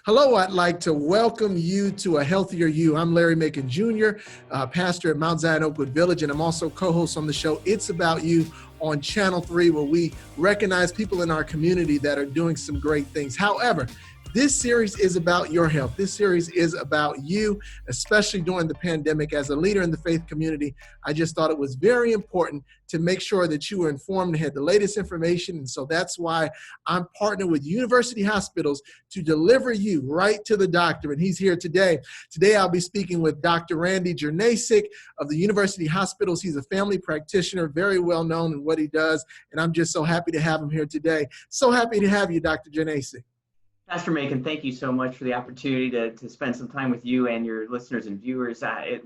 Hello, I'd like to welcome you to A Healthier You. I'm Larry Macon Jr., pastor at Mount Zion Oakwood Village, and I'm also co-host on the show It's About You on Channel 3, where we recognize people in our community that are doing some great things. However, this series is about your health. This series is about you, especially during the pandemic. As a leader in the faith community, I just thought it was very important to make sure that you were informed and had the latest information. And so that's why I'm partnered with university hospitals to deliver you right to the doctor. And he's here today. Today, I'll be speaking with Dr. Randy Jernasik of the university hospitals. He's a family practitioner, very well known in what he does. And I'm just so happy to have him here today. So happy to have you, Dr. Jernasik. Pastor Macon, thank you so much for the opportunity to spend some time with you and your listeners and viewers. I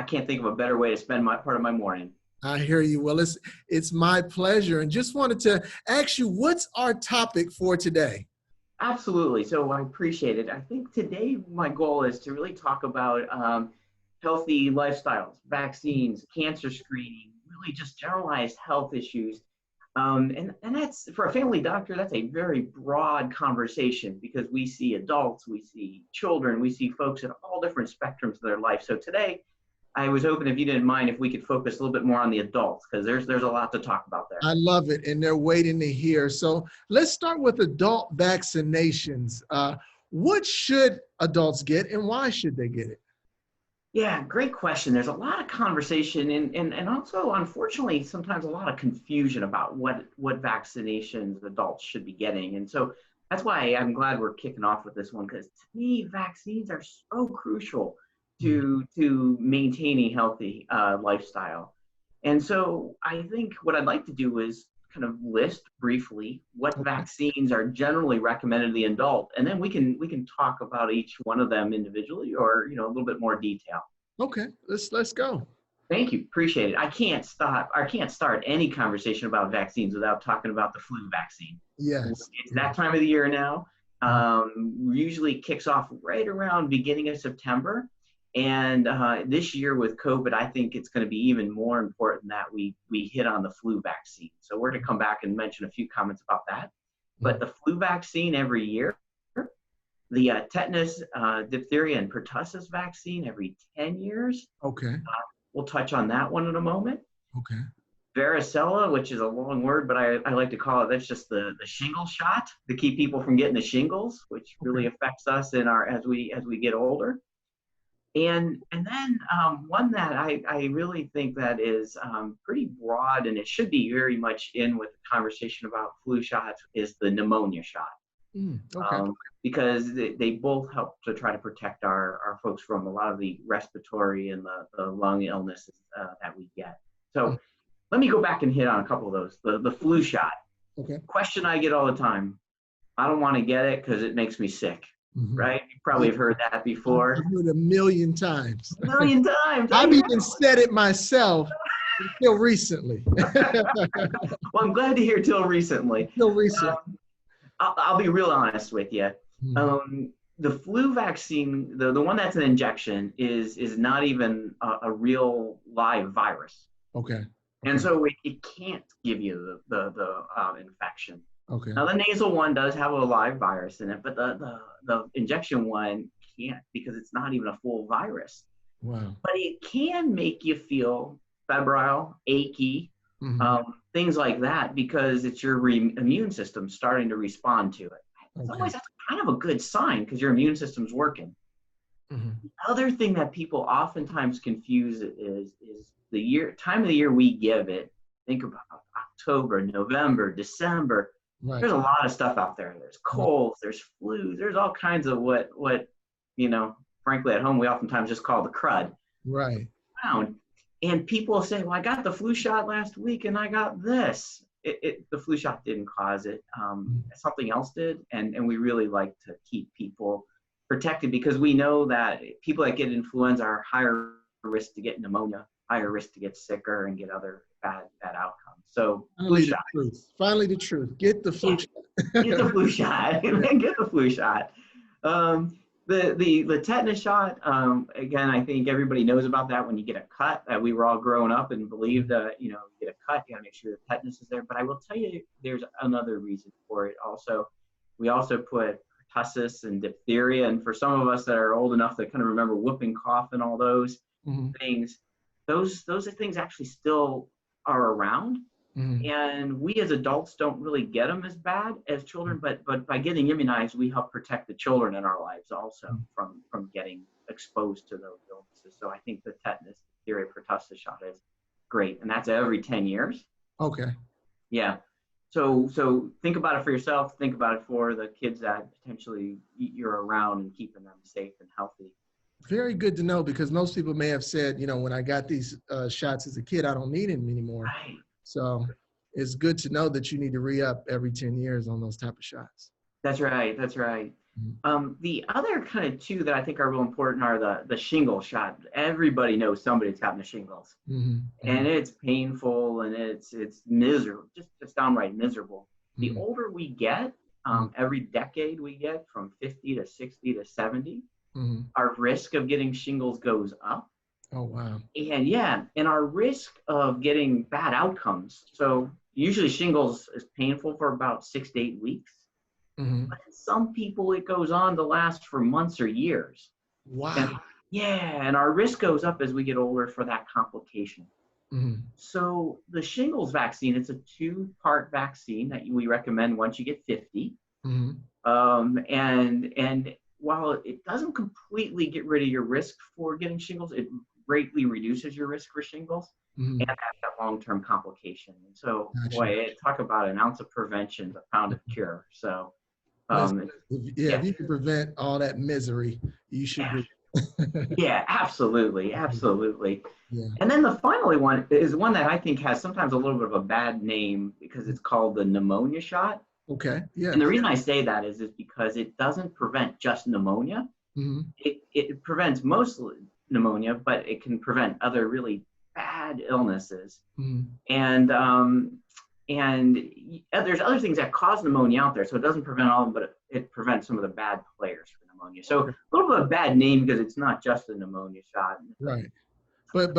can't think of a better way to spend part of my morning. I hear you. Well, it's my pleasure. And just wanted to ask you, what's our topic for today? Absolutely. So I appreciate it. I think today my goal is to really talk about healthy lifestyles, vaccines, cancer screening, really just generalized health issues. And that's, for a family doctor, that's a very broad conversation because we see adults, we see children, we see folks at all different spectrums of their life. So today, I was hoping, if you didn't mind, if we could focus a little bit more on the adults, because there's a lot to talk about there. I love it, and they're waiting to hear. So let's start with adult vaccinations. What should adults get, and why should they get it? Yeah, great question. There's a lot of conversation and also, unfortunately, sometimes a lot of confusion about what vaccinations adults should be getting. And so that's why I'm glad we're kicking off with this one, because to me, vaccines are so crucial to maintaining a healthy lifestyle. And so I think what I'd like to do is kind of list briefly what vaccines are generally recommended to the adult, and then we can talk about each one of them individually, or a little bit more detail. Okay, let's go. Thank you, appreciate it. I can't start any conversation about vaccines without talking about the flu vaccine. Yes, it's that time of the year now. Usually kicks off right around beginning of September. And this year with COVID, I think it's going to be even more important that we hit on the flu vaccine. So we're going to come back and mention a few comments about that. But the flu vaccine every year, the tetanus, diphtheria, and pertussis vaccine every 10 years. Okay. We'll touch on that one in a moment. Okay. Varicella, which is a long word, but I like to call it, that's just the shingle shot to keep people from getting the shingles, which really affects us as we get older. And then one that I really think that is pretty broad, and it should be very much in with the conversation about flu shots, is the pneumonia shot. Okay. Because they both help to try to protect our folks from a lot of the respiratory and the lung illnesses that we get. So let me go back and hit on a couple of those. The flu shot. Okay. Question I get all the time: I don't want to get it because it makes me sick. Right? You probably have heard that before. I've heard it a million times. A million times. I've even said it myself until recently. Well, I'm glad to hear till recently. Till recently. I'll be real honest with you. The flu vaccine, the one that's an injection, is not even a real live virus. Okay. And so it can't give you the infection. Okay. Now the nasal one does have a live virus in it, but the injection one can't, because it's not even a full virus. Wow. But it can make you feel febrile, achy, things like that, because it's your immune system starting to respond to it. It's always, that's kind of a good sign, because your immune system's working. The other thing that people oftentimes confuse is the time of the year we give it. Think about October, November, December. Right. There's a lot of stuff out there. There's colds, there's flus, there's all kinds of what frankly at home we oftentimes just call the crud. Right. And people say, well, I got the flu shot last week and I got this. The flu shot didn't cause it. Something else did. And we really like to keep people protected, because we know that people that get influenza are higher risk to get pneumonia, higher risk to get sicker and get other bad outcomes. So Finally the truth. Get the flu shot. Get the flu shot. Get the flu shot. The tetanus shot, again, I think everybody knows about that. When you get a cut, we were all growing up and believed, you get a cut, you gotta make sure the tetanus is there. But I will tell you, there's another reason for it also. We also put pertussis and diphtheria. And for some of us that are old enough to kind of remember whooping cough and all those things, those are things actually still are around. And we as adults don't really get them as bad as children, but by getting immunized, we help protect the children in our lives also from getting exposed to those illnesses. So I think the tetanus, diphtheria, pertussis shot is great, and that's every 10 years. Okay. Yeah. So think about it for yourself. Think about it for the kids that potentially you're around and keeping them safe and healthy. Very good to know, because most people may have said, when I got these shots as a kid, I don't need them anymore. Right. So it's good to know that you need to re-up every 10 years on those type of shots. That's right. That's right. The other kind of two that I think are real important are the shingle shot. Everybody knows somebody's gotten the shingles, and it's painful and it's miserable, just downright miserable. The older we get, every decade we get from 50 to 60 to 70, our risk of getting shingles goes up. Oh, wow. And our risk of getting bad outcomes. So usually shingles is painful for about 6 to 8 weeks. But in some people, it goes on to last for months or years. Wow. And our risk goes up as we get older for that complication. So the shingles vaccine, it's a 2-part vaccine that we recommend once you get 50. And while it doesn't completely get rid of your risk for getting shingles, it greatly reduces your risk for shingles and that long-term complication. And so, boy, talk about an ounce of prevention, a pound of cure. So, if you can prevent all that misery, you should be. Absolutely. And then the final one is one that I think has sometimes a little bit of a bad name because it's called the pneumonia shot. Okay. Yeah. And the reason I say that is because it doesn't prevent just pneumonia. It prevents most pneumonia, but it can prevent other really bad illnesses. And there's other things that cause pneumonia out there, so it doesn't prevent all of them, but it prevents some of the bad players for pneumonia. So a little bit of a bad name because it's not just a pneumonia shot. Right. But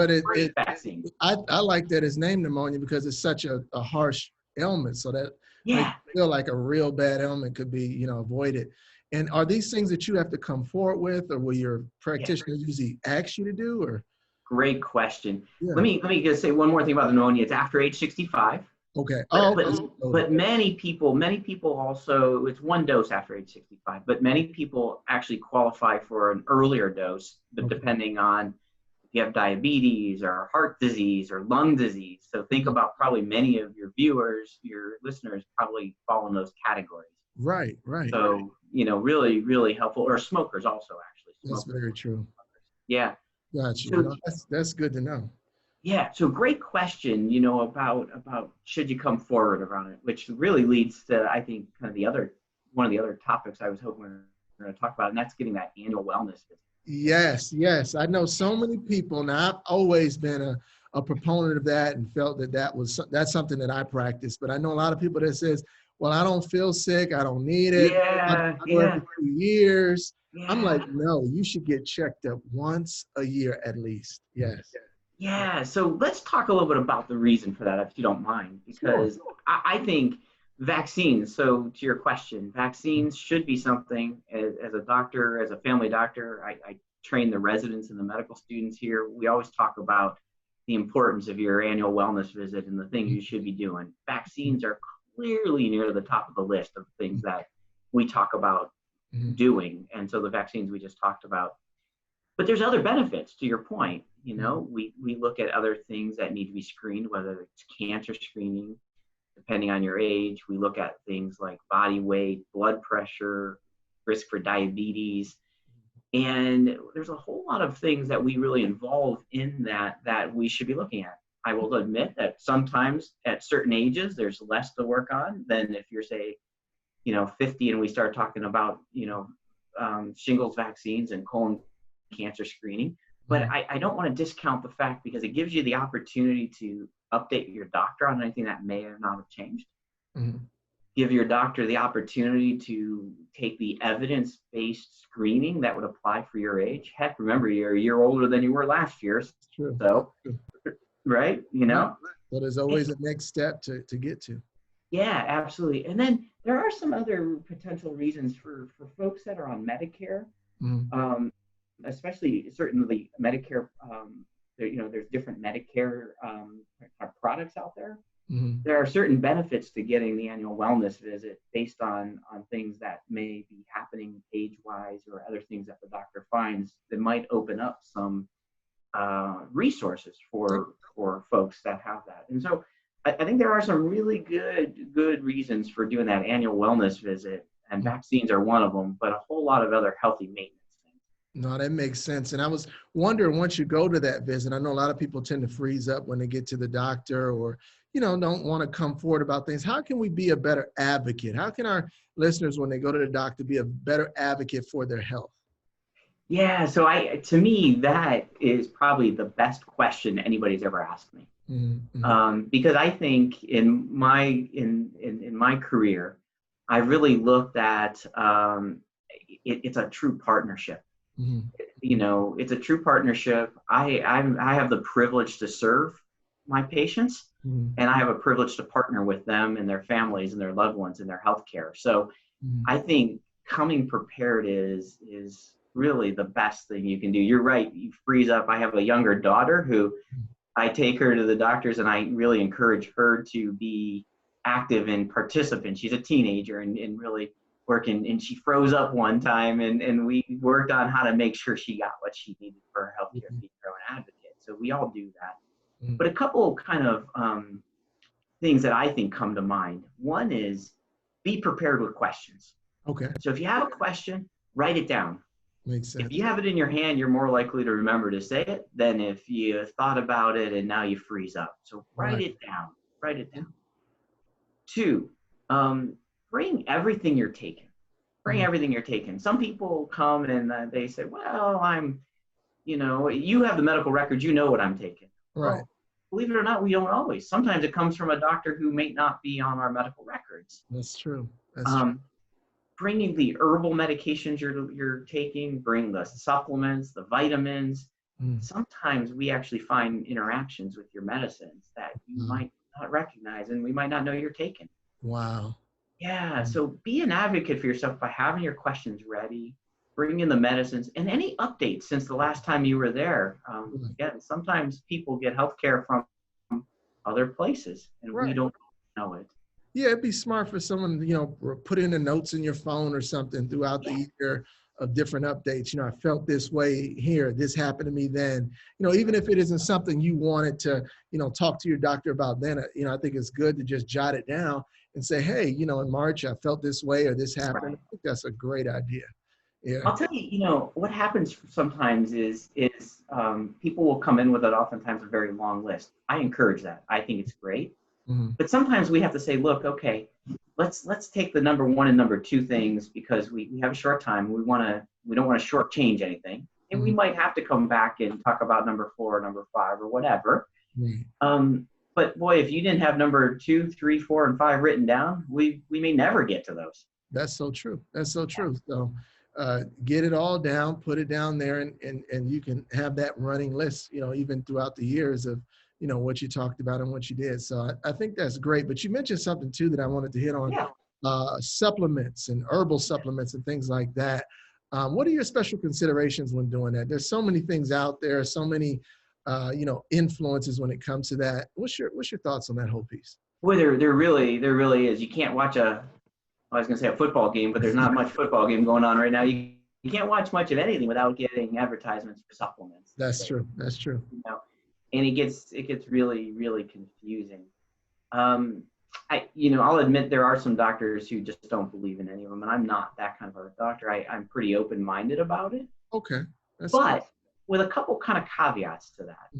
vaccine. I like that it's named pneumonia because it's such a harsh ailment, so that makes it feel like a real bad ailment could be, avoided. And are these things that you have to come forward with, or will your practitioner usually ask you to do, or? Great question. Let me just say one more thing about the pneumonia. It's after age 65. Okay. But many people also, it's 1 dose after age 65, but many people actually qualify for an earlier dose, but depending on if you have diabetes or heart disease or lung disease. So think about probably many of your viewers, your listeners probably fall in those categories. Right. So, really, really helpful. Or smokers also, actually. That's very true. Yeah. Gotcha. So, that's good to know. Yeah. So great question, about should you come forward around it, which really leads to, I think, kind of one of the other topics I was hoping we were going to talk about, and that's getting that annual wellness visit. Yes. I know so many people. Now, I've always been a proponent of that and felt that's something that I practice. But I know a lot of people that says, well, I don't feel sick. I don't need it. I go every 2 years. I'm like, no, you should get checked up once a year at least. Yes. Yeah. So let's talk a little bit about the reason for that, if you don't mind, because I think vaccines. So to your question, vaccines should be something as a doctor, as a family doctor, I train the residents and the medical students here. We always talk about the importance of your annual wellness visit and the things you should be doing. Vaccines are clearly near the top of the list of things that we talk about doing. And so the vaccines we just talked about. But there's other benefits to your point. We look at other things that need to be screened, whether it's cancer screening, depending on your age. We look at things like body weight, blood pressure, risk for diabetes. And there's a whole lot of things that we really involve in that we should be looking at. I will admit that sometimes at certain ages, there's less to work on than if you're, say, 50 and we start talking about, shingles vaccines and colon cancer screening. But I don't want to discount the fact, because it gives you the opportunity to update your doctor on anything that may or not have changed. Give your doctor the opportunity to take the evidence-based screening that would apply for your age. Heck, remember, you're a year older than you were last year. True. So, right? So there's always a next step to get to. Yeah, absolutely. And then there are some other potential reasons for folks that are on Medicare, Mm-hmm. um, especially certainly Medicare. There's different Medicare products out there. Mm-hmm. There are certain benefits to getting the annual wellness visit based on things that may be happening age-wise or other things that the doctor finds that might open up some resources for folks that have that. And so I think there are some really good reasons for doing that annual wellness visit, and vaccines are one of them, but a whole lot of other healthy maintenance things. No, that makes sense. And I was wondering, once you go to that visit, I know a lot of people tend to freeze up when they get to the doctor, or, don't want to come forward about things. How can we be a better advocate? How can our listeners, when they go to the doctor, be a better advocate for their health? Yeah, so to me, that is probably the best question anybody's ever asked me. Mm-hmm. Because I think in my career, I really looked at it's a true partnership. Mm-hmm. It's a true partnership. I have the privilege to serve my patients, Mm-hmm. and I have a privilege to partner with them and their families and their loved ones in their healthcare. So Mm-hmm. I think coming prepared is really the best thing you can do. You're right. You freeze up. I have a younger daughter who I take her to the doctors, and I really encourage her to be active and participant. She's a teenager and really working. And she froze up one time, and we worked on how to make sure she got what she needed for her healthcare, being her own advocate. So we all do that. Mm-hmm. But a couple kind of things that I think come to mind. One is be prepared with questions. Okay. So if you have a question, write it down. Makes sense. If you have it in your hand, you're more likely to remember to say it than if you thought about it and now you freeze up. So write it down. Write it down. 2, bring everything you're taking. Bring everything you're taking. Some people come and they say, well, you have the medical records, you know what I'm taking. Right. Well, believe it or not, we don't always. Sometimes it comes from a doctor who may not be on our medical records. That's true. That's true. Bringing the herbal medications you're taking, bring the supplements, the vitamins. Sometimes we actually find interactions with your medicines that you might not recognize and we might not know you're taking. Wow. Yeah, so be an advocate for yourself by having your questions ready, bring in the medicines, and any updates since the last time you were there. Again, sometimes people get healthcare from other places and we don't know it. Yeah, it'd be smart for someone, put in the notes in your phone or something throughout the year of different updates. I felt this way here, this happened to me then. Even if it isn't something you wanted to, talk to your doctor about then, I think it's good to just jot it down and say, hey, in March, I felt this way or this happened. Right. I think that's a great idea. Yeah. I'll tell you, what happens sometimes is people will come in with oftentimes a very long list. I encourage that. I think it's great. Mm-hmm. But sometimes we have to say, look, okay, let's take the number 1 and number 2 things because we have a short time. We don't want to shortchange anything. And we might have to come back and talk about number 4 or number 5 or whatever. Right. But boy, if you didn't have number 2, 3, 4, and 5 written down, we may never get to those. That's so true. That's so true. So get it all down, put it down there, and you can have that running list, even throughout the years of, what you talked about and what you did. So I think that's great. But you mentioned something too that I wanted to hit on, supplements and herbal supplements and things like that. What are your special considerations when doing that? There's so many things out there, so many, influences when it comes to that. What's your thoughts on that whole piece? Well, there really is. You can't watch I was going to say a football game, but there's not much football game going on right now. You can't watch much of anything without getting advertisements for supplements. That's true. That's true. And it gets really, really confusing. I'll admit there are some doctors who just don't believe in any of them, and I'm not that kind of a doctor. I'm pretty open-minded about it. Okay. But with a couple kind of caveats to that.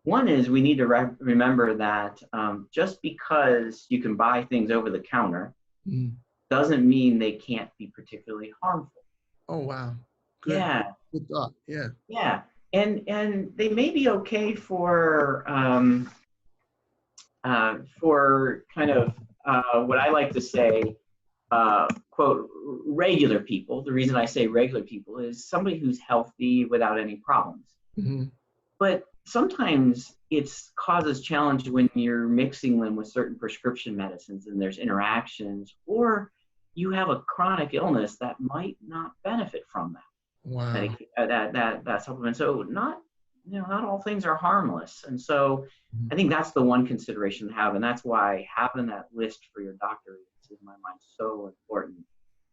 One is we need to remember that just because you can buy things over the counter doesn't mean they can't be particularly harmful. Oh, wow. Good. Yeah. Good thought. Yeah. Yeah. And they may be okay for kind of what I like to say, quote, regular people. The reason I say regular people is somebody who's healthy without any problems. Mm-hmm. But sometimes it causes challenge when you're mixing them with certain prescription medicines and there's interactions, or you have a chronic illness that might not benefit from Wow. that supplement. So not all things are harmless. And so Mhm. I think that's the one consideration to have. And that's why having that list for your doctor is, in my mind, so important.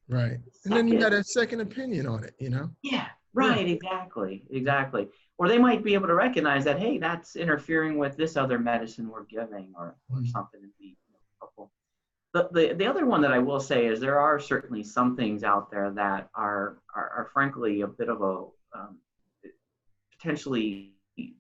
Right. And then you Second, got a second opinion on it, yeah, Yeah. right, exactly. Or they might be able to recognize that, hey, that's interfering with this other medicine we're giving, or Mhm. something to be helpful. The other one that I will say is there are certainly some things out there that are frankly a bit of a potentially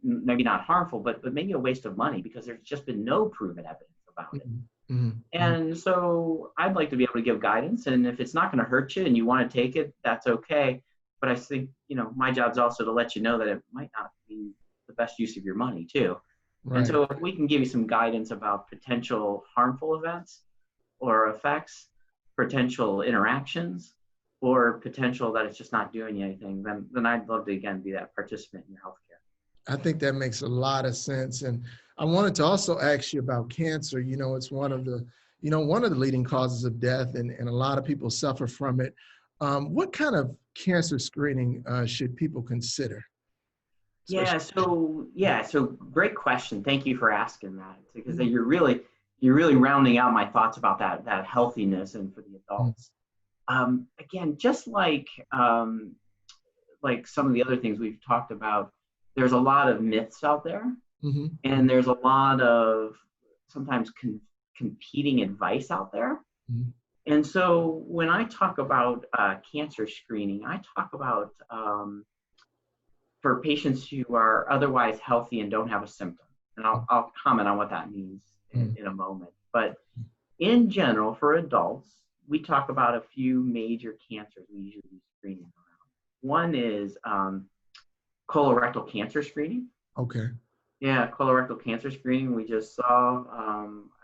maybe not harmful, but maybe a waste of money because there's just been no proven evidence about it. Mhm. Mhm. Mhm. And so I'd like to be able to give guidance, and if it's not going to hurt you and you want to take it, that's okay. But I think, my job's also to let you know that it might not be the best use of your money too. And Right. so if we can give you some guidance about potential harmful events or effects, potential interactions, or potential that it's just not doing you anything, then I'd love to again be that participant in your healthcare. I think that makes a lot of sense. And I wanted to also ask you about cancer. It's one of the leading causes of death, and a lot of people suffer from it. What kind of cancer screening should people consider? Yeah, Especially, so great question. Thank you for asking that, because Mhm. you're really rounding out my thoughts about that healthiness and for the Mhm. adults. Again, just like some of the other things we've talked about, there's a lot of myths out there, Mhm. and there's a lot of sometimes competing advice out there. Mhm. And so when I talk about cancer screening, I talk about for patients who are otherwise healthy and don't have a symptom. And I'll comment on what that means Mhm. in a moment. But in general, for adults, we talk about a few major cancers we usually do screening around. One is colorectal cancer screening. Okay. Yeah, colorectal cancer screening. We just saw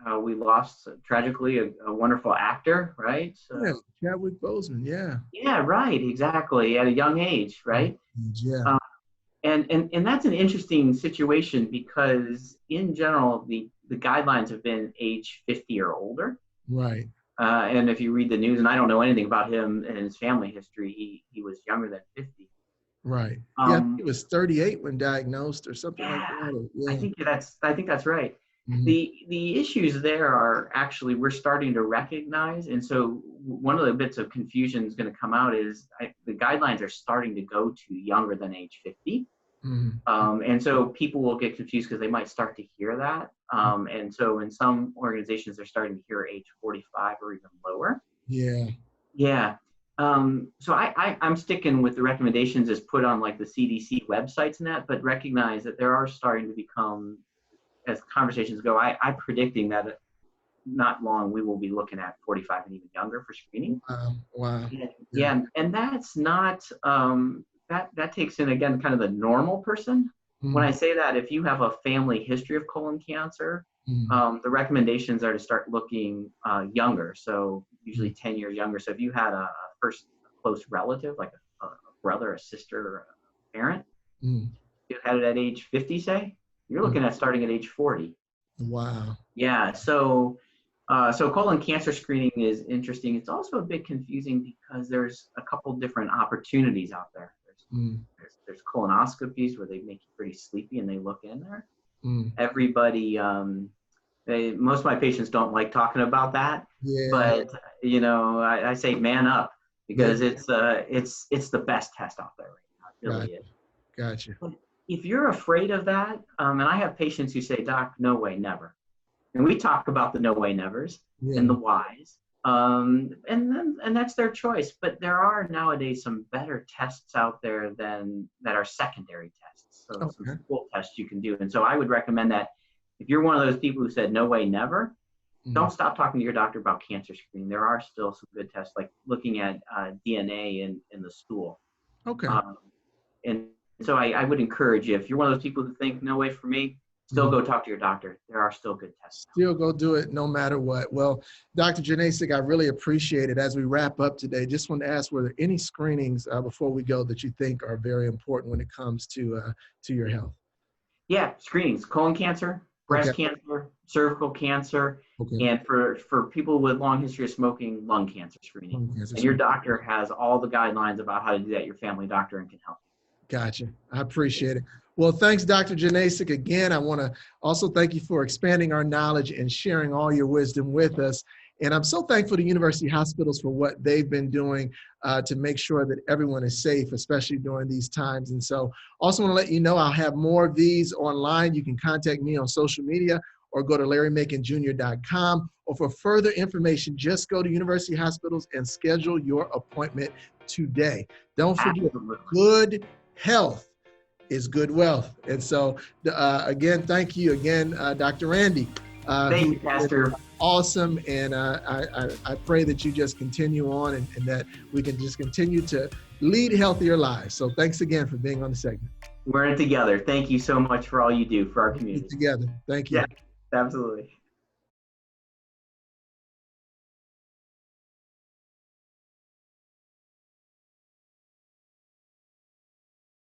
how we lost tragically a wonderful actor, right? Yeah. Chadwick Boseman. Yeah. Yeah, right, exactly, at a young age, Mhm. right? Yeah. Um, and that's an interesting situation because in general, the guidelines have been age 50 or older. Right. And if you read the news, and I don't know anything about him and his family history, he was younger than 50. Right. Yeah. I think Um, it was 38 when diagnosed or something like yeah, that. I Yeah. think that's right. Mhm. The issues there are actually we're starting to recognize, and so one of the bits of confusion is going to come out is the guidelines are starting to go to younger than age 50. Mhm. And so people will get confused because they might start to hear that. And so in some organizations, they're starting to hear age 45 or even lower. Yeah. Yeah. So I'm sticking with the recommendations as put on like the CDC websites and that, but recognize that there are starting to become, as conversations go, I'm predicting that not long we will be looking at 45 and even younger for screening. Wow. Wow. Yeah, Yeah. yeah, and that's not that takes in again kind of the normal person. When I Mhm. say that, if you have a family history of colon cancer, Mhm. the recommendations are to start looking younger, so Mhm. usually 10 years younger. So if you had a first close relative, like a brother, a sister, or a parent, Mhm. you had it at age 50, say, you're Mhm. looking at starting at age 40. Wow. Yeah, so colon cancer screening is interesting. It's also a bit confusing because there's a couple different opportunities out there. Mhm. There's colonoscopies where they make you pretty sleepy and they look in there. Mhm. Everybody, most of my patients don't like talking about that, Yeah. but I say man up Yeah. because it's the best test out there right now. It really Gotcha. is. Gotcha. But if you're afraid of that, and I have patients who say, "Doc, no way, never." And we talk about the no way nevers and Yeah. the whys, and that's their choice. But there are nowadays some better tests out there than that are secondary tests, so some Okay. stool tests you can do. And so I would recommend that if you're one of those people who said no way never, Mhm. don't stop talking to your doctor about cancer screening. There are still some good tests like looking at DNA in the stool. Okay. um, and so I would encourage you, if you're one of those people who think no way for me, still Mhm. go talk to your doctor. There are still good tests out Still go do it no matter what. Well, Dr. Janasic, I really appreciate it. As we wrap up today, just want to ask, were there any screenings before we go that you think are very important when it comes to your health? Yeah, screenings, colon cancer, Okay. breast cancer, cervical cancer, Okay. and for people with long history of smoking, lung cancer screening. Lung cancer And your screen. doctor has all the guidelines about how to do that, your family doctor, and can help. Gotcha. I appreciate it. Well, thanks, Dr. Janasic. Again, I want to also thank you for expanding our knowledge and sharing all your wisdom with us. And I'm so thankful to university hospitals for what they've been doing to make sure that everyone is safe, especially during these times. And so also want to let you know I'll have more of these online. You can contact me on social media or go to larrymaconjr.com. Or for further information, just go to university hospitals and schedule your appointment today. Don't forget, Absolutely. good health is good wealth. And so, again, thank you again, Dr. Randy. Thank you, Pastor. Awesome. And I pray that you just continue on and that we can just continue to lead healthier lives. So thanks again for being on the segment. We're in it together. Thank you so much for all you do for our community. Together. Thank you. Yeah, absolutely.